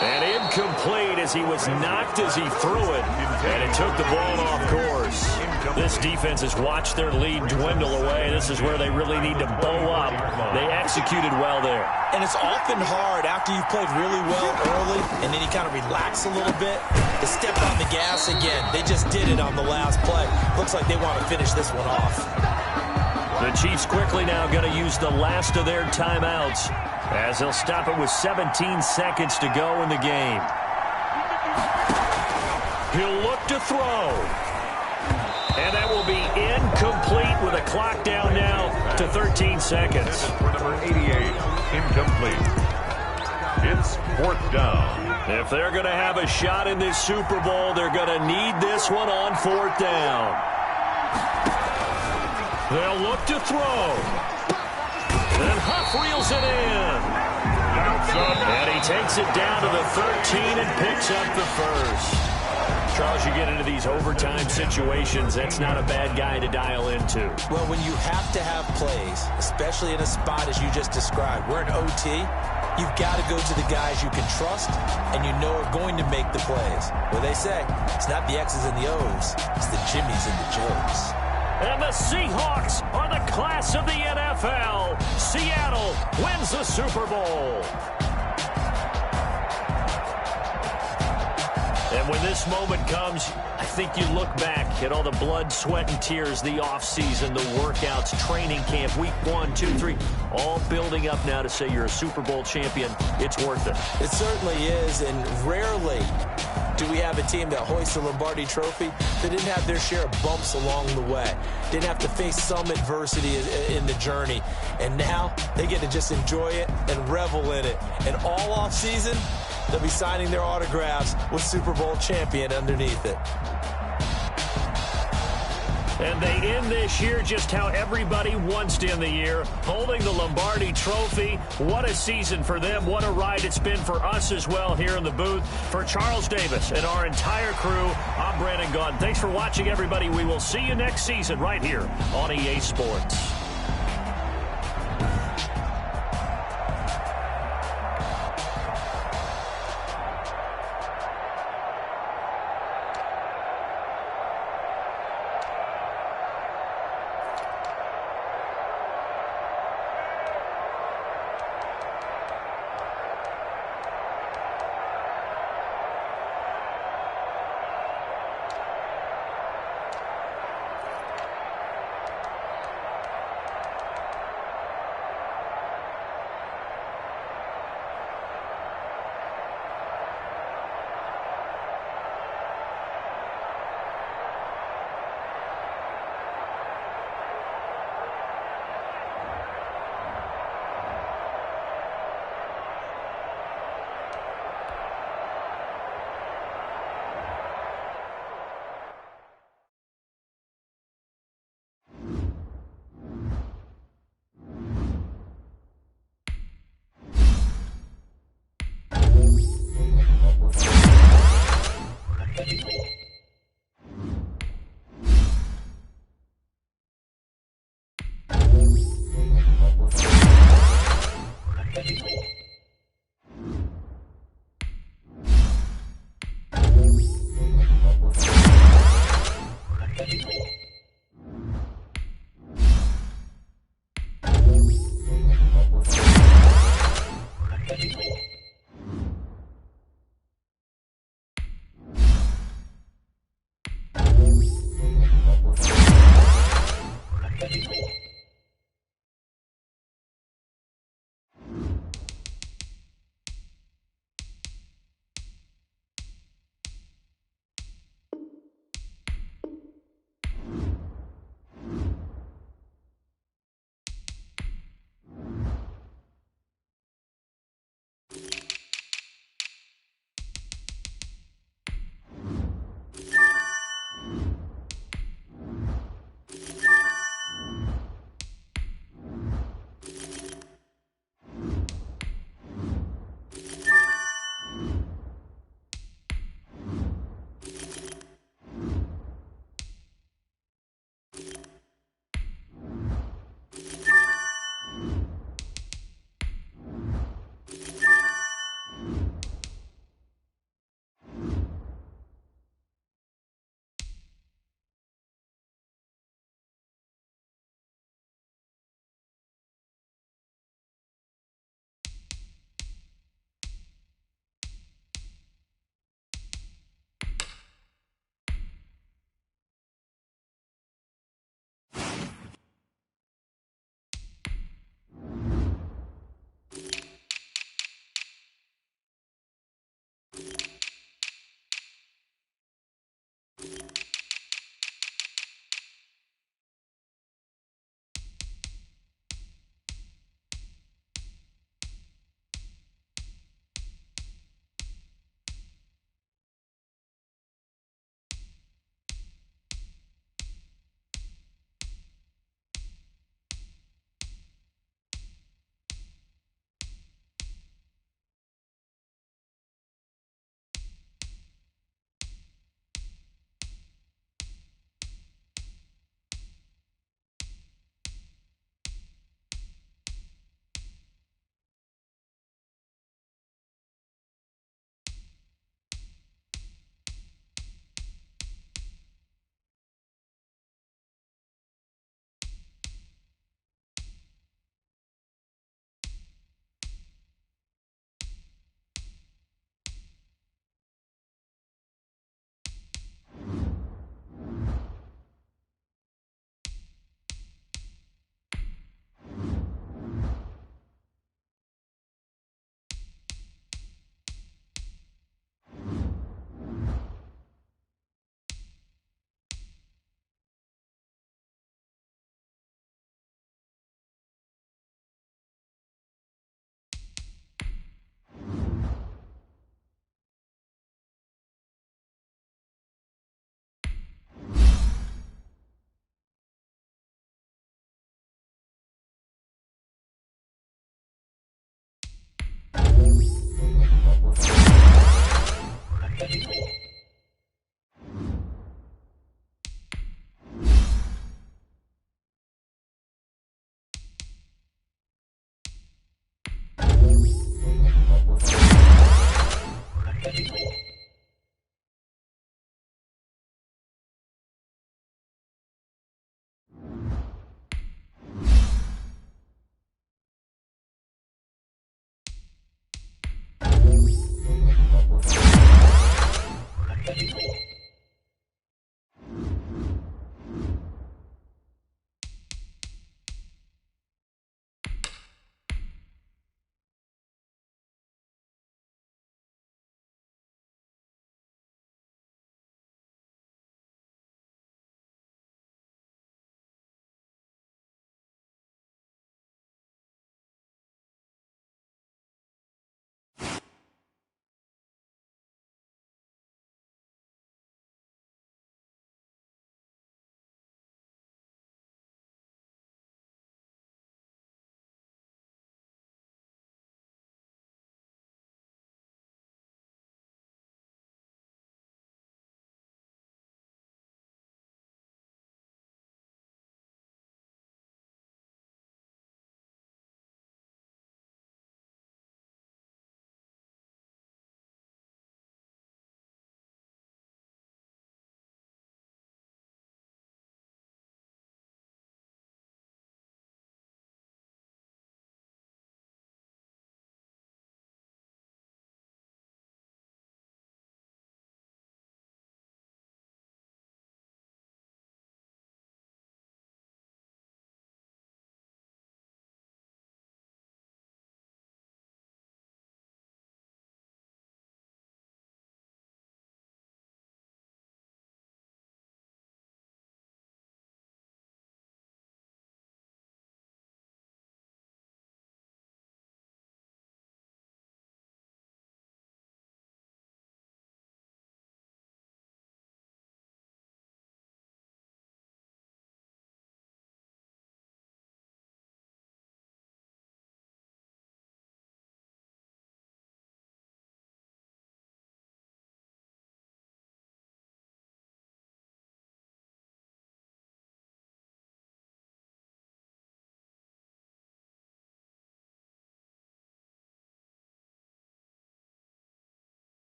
And incomplete as he was knocked as he threw it. And it took the ball off course. This defense has watched their lead dwindle away. This is where they really need to bow up. They executed well there. And it's often hard after you've played really well early and then you kind of relax a little bit to step on the gas again. They just did it on the last play. Looks like they want to finish this one off. The Chiefs quickly now going to use the last of their timeouts as they'll stop it with 17 seconds to go in the game. He'll look to throw. And that will be incomplete with a clock down now to 13 seconds. For number 88, incomplete. It's 4th down. If they're going to have a shot in this Super Bowl, they're going to need this one on 4th down. They'll look to throw. And Huff reels it in. And he takes it down to the 13 and picks up the first. Charles, you get into these overtime situations, that's not a bad guy to dial into. Well, when you have to have plays, especially in a spot as you just described, we're in OT, you've got to go to the guys you can trust and you know are going to make the plays. Well, they say, it's not the X's and the O's, it's the Jimmys and the Joes. And the Seahawks are the class of the NFL. Seattle wins the Super Bowl. And when this moment comes, I think you look back at all the blood, sweat, and tears, the offseason, the workouts, training camp, week 1, 2, 3, all building up now to say you're a Super Bowl champion. It's worth it. It certainly is, and rarely do we have a team that hoists the Lombardi Trophy that didn't have their share of bumps along the way, didn't have to face some adversity in the journey, and now they get to just enjoy it and revel in it. And all offseason, they'll be signing their autographs with Super Bowl champion underneath it. And they end this year just how everybody wants to end the year, holding the Lombardi Trophy. What a season for them. What a ride it's been for us as well here in the booth. For Charles Davis and our entire crew, I'm Brandon Gaudin. Thanks for watching, everybody. We will see you next season right here on EA Sports.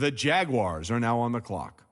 The Jaguars are now on the clock.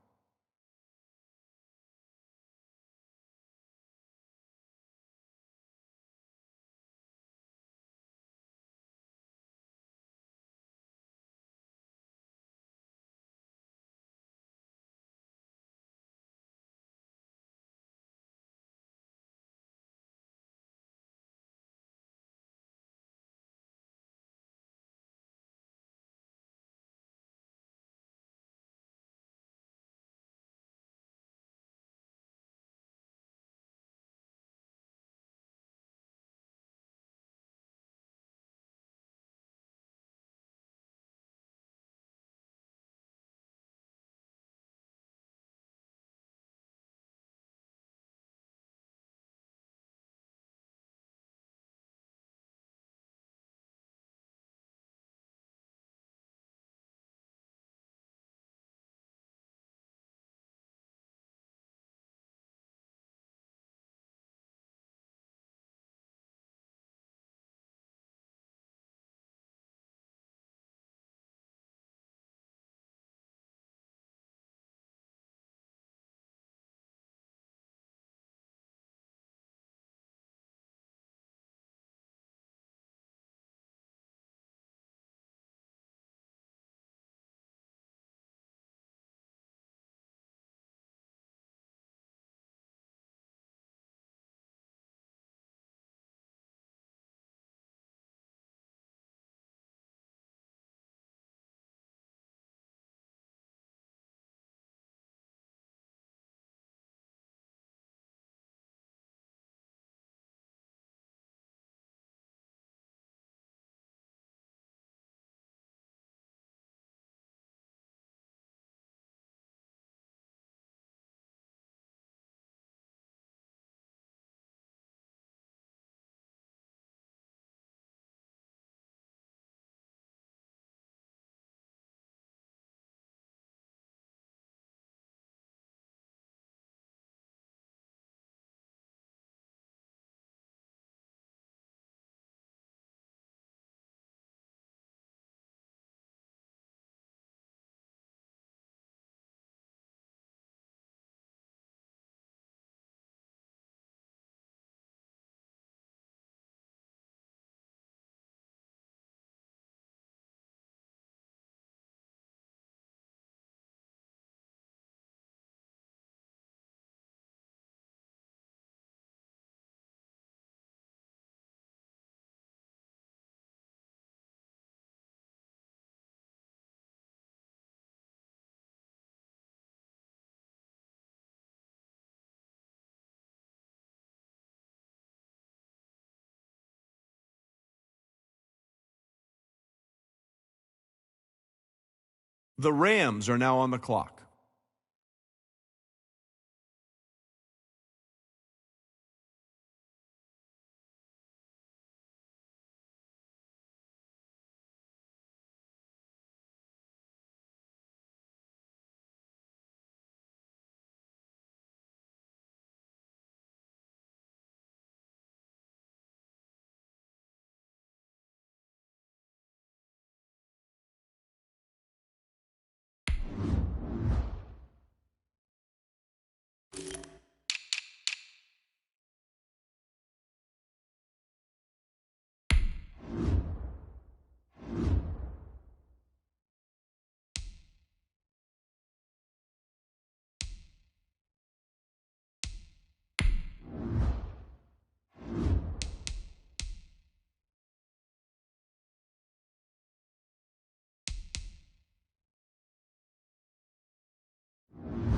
The Rams are now on the clock.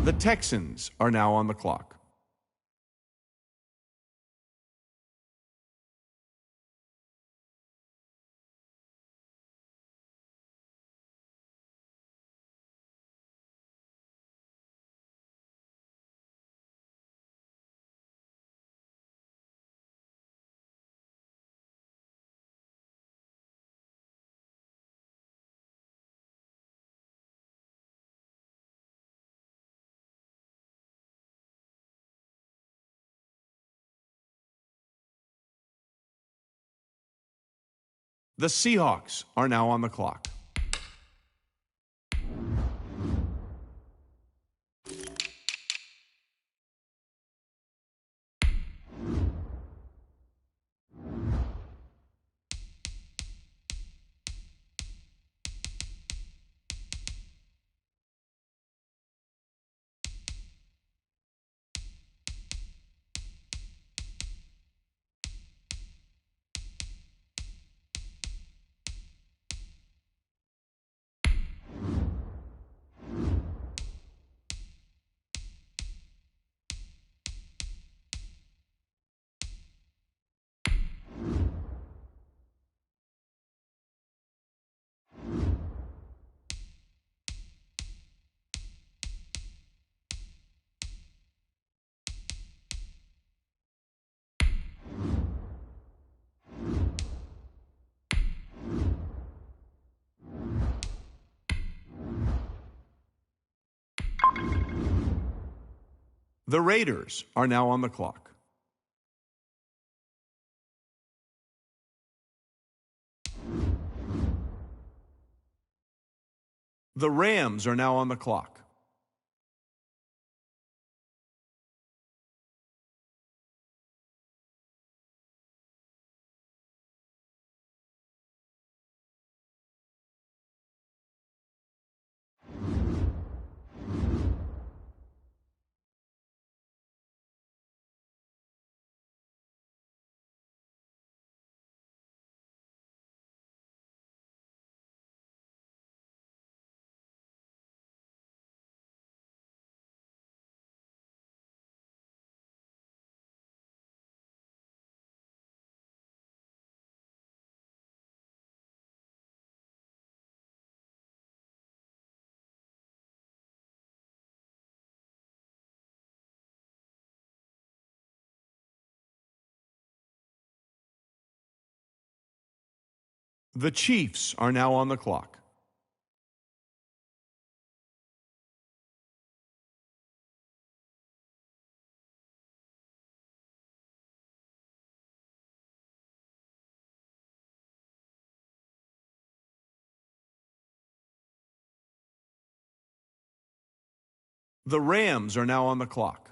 The Texans are now on the clock. The Seahawks are now on the clock. The Raiders are now on the clock. The Rams are now on the clock. The Chiefs are now on the clock. The Rams are now on the clock.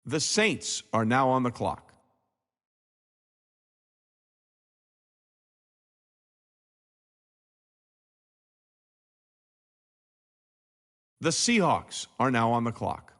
The Saints are now on the clock. The Seahawks are now on the clock.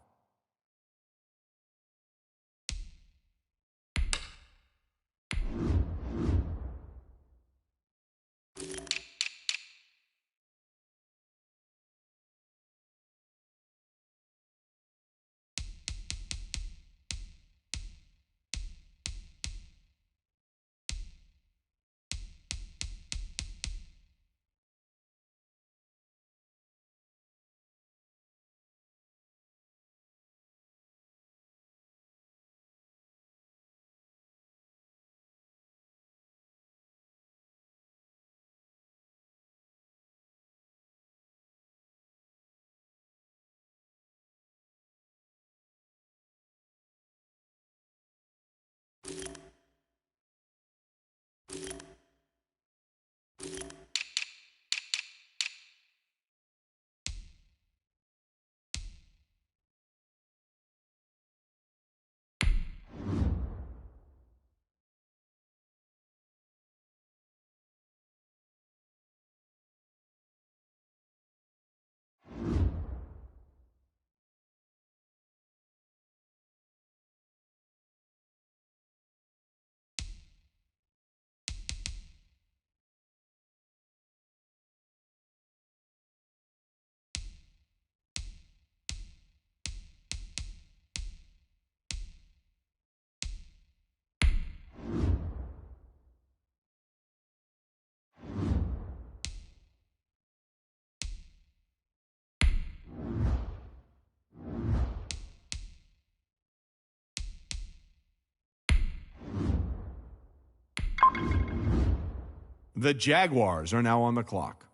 The Jaguars are now on the clock.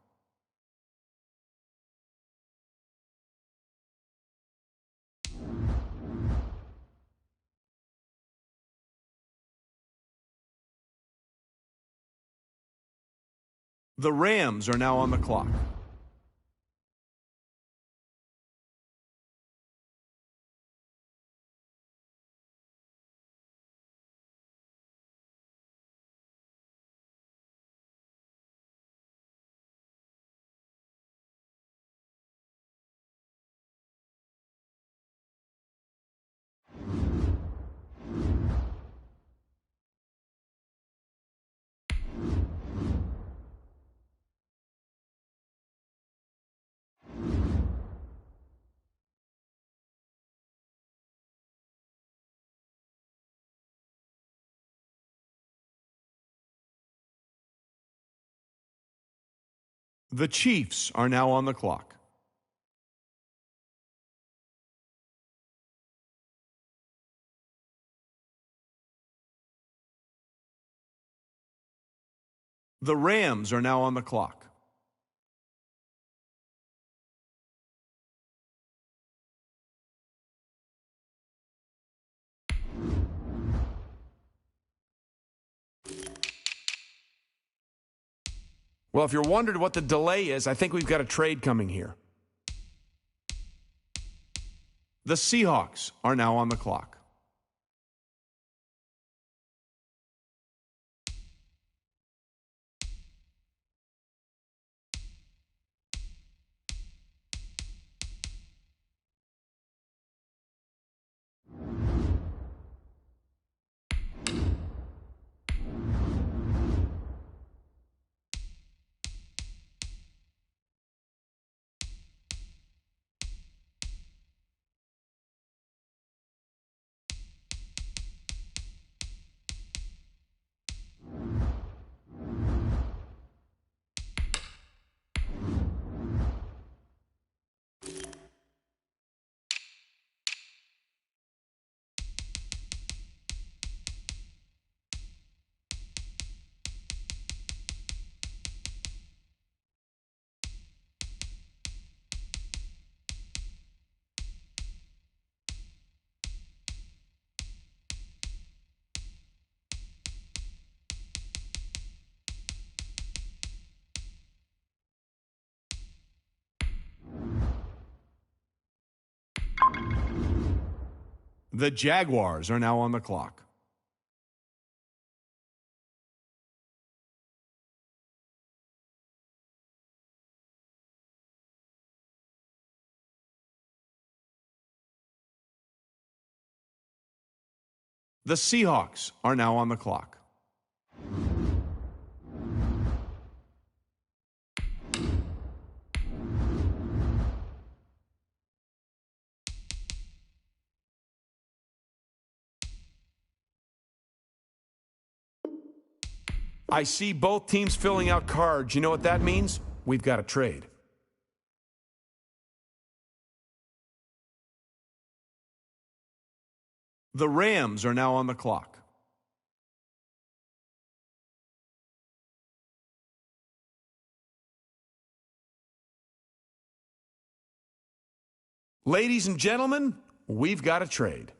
The Rams are now on the clock. The Chiefs are now on the clock. The Rams are now on the clock. Well, if you're wondering what the delay is, I think we've got a trade coming here. The Seahawks are now on the clock. The Jaguars are now on the clock. The Seahawks are now on the clock. I see both teams filling out cards. You know what that means? We've got a trade. The Rams are now on the clock. Ladies and gentlemen, we've got a trade.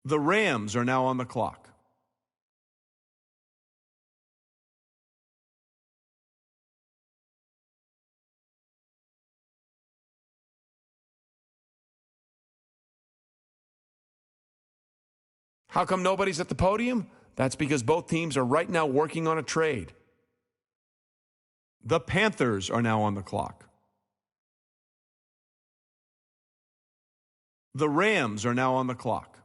The Rams are now on the clock. How come nobody's at the podium? That's because both teams are right now working on a trade. The Panthers are now on the clock. The Rams are now on the clock.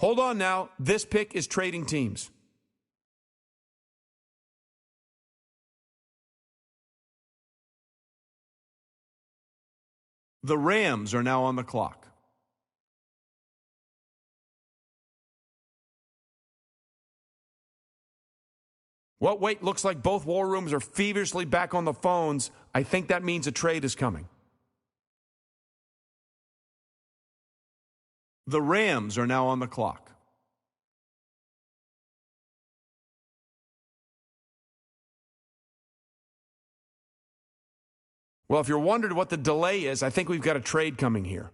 Hold on now. This pick is trading teams. The Rams are now on the clock. Well, wait, looks like both war rooms are feverishly back on the phones. I think that means a trade is coming. The Rams are now on the clock. Well, if you're wondering what the delay is, I think we've got a trade coming here.